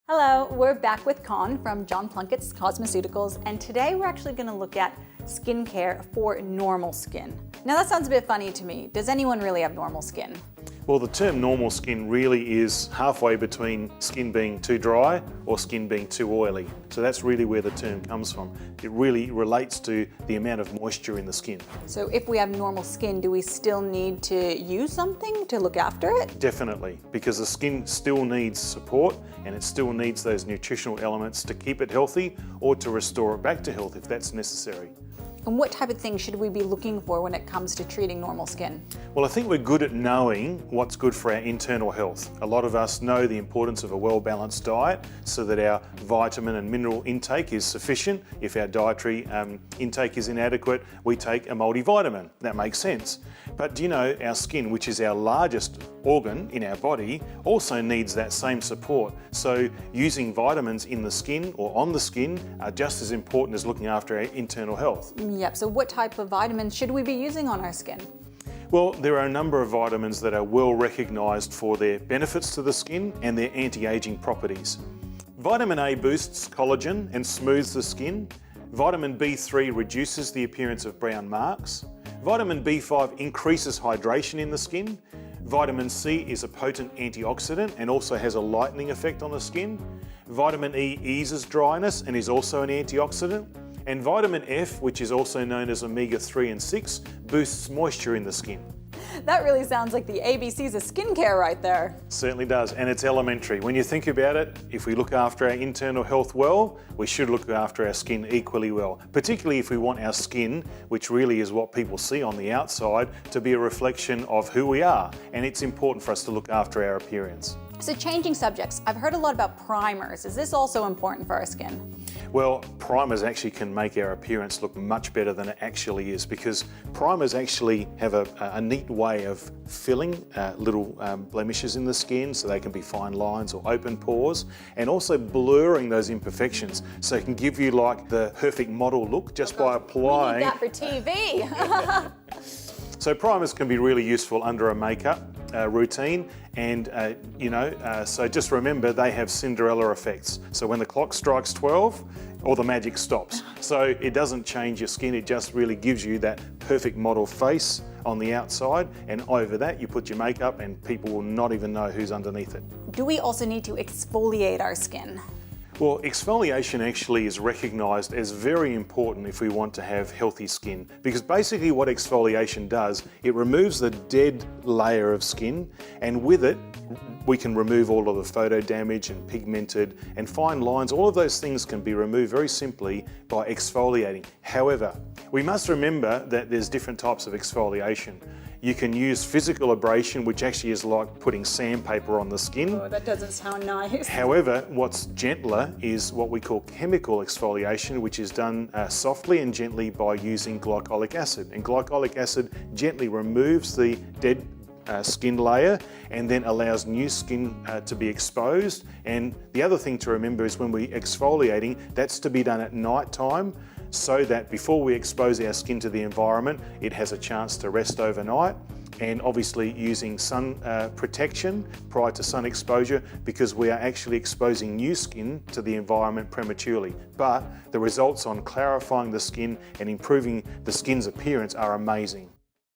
Hello, we're back with Con from John Plunkett's Cosmeceuticals, and today we're actually going to look at skincare for normal skin. Now that sounds a bit funny to me. Does anyone really have normal skin? Well, the term normal skin really is halfway between skin being too dry or skin being too oily. So that's really where the term comes from. It really relates to the amount of moisture in the skin. So if we have normal skin, do we still need to use something to look after it? Definitely, because the skin still needs support and it still needs those nutritional elements to keep it healthy or to restore it back to health if that's necessary. And what type of things should we be looking for when it comes to treating normal skin? Well, I think we're good at knowing what's good for our internal health. A lot of us know the importance of a well-balanced diet so that our vitamin and mineral intake is sufficient. If our dietary intake is inadequate, we take a multivitamin. That makes sense. But do you know our skin, which is our largest organ in our body, also needs that same support. So using vitamins in the skin or on the skin are just as important as looking after our internal health. Yep, so what type of vitamins should we be using on our skin? Well, there are a number of vitamins that are well recognised for their benefits to the skin and their anti-aging properties. Vitamin A boosts collagen and smooths the skin. Vitamin B3 reduces the appearance of brown marks. Vitamin B5 increases hydration in the skin. Vitamin C is a potent antioxidant and also has a lightening effect on the skin. Vitamin E eases dryness and is also an antioxidant. And vitamin F, which is also known as omega-3 and 6, boosts moisture in the skin. That really sounds like the ABCs of skincare right there. Certainly does, and it's elementary. When you think about it, if we look after our internal health well, we should look after our skin equally well, particularly if we want our skin, which really is what people see on the outside, to be a reflection of who we are, and it's important for us to look after our appearance. So changing subjects, I've heard a lot about primers. Is this also important for our skin? Well, primers actually can make our appearance look much better than it actually is, because primers actually have a neat way of filling little blemishes in the skin, so they can be fine lines or open pores, and also blurring those imperfections, so it can give you like the perfect model look just by applying. We need that for TV. So primers can be really useful under a makeup routine, and so just remember they have Cinderella effects. So when the clock strikes 12, all the magic stops. So it doesn't change your skin, it just really gives you that perfect model face on the outside, and over that you put your makeup and people will not even know who's underneath it. Do we also need to exfoliate our skin? Well, exfoliation actually is recognised as very important if we want to have healthy skin, because basically what exfoliation does, it removes the dead layer of skin, and with it we can remove all of the photo damage and pigmented and fine lines. All of those things can be removed very simply by exfoliating. However, we must remember that there's different types of exfoliation. You can use physical abrasion, which actually is like putting sandpaper on the skin. Oh, that doesn't sound nice. However, what's gentler is what we call chemical exfoliation, which is done softly and gently by using glycolic acid. And glycolic acid gently removes the dead skin layer and then allows new skin to be exposed. And the other thing to remember is when we're exfoliating, that's to be done at night time, so that before we expose our skin to the environment, it has a chance to rest overnight. And obviously using sun protection prior to sun exposure, because we are actually exposing new skin to the environment prematurely. But the results on clarifying the skin and improving the skin's appearance are amazing.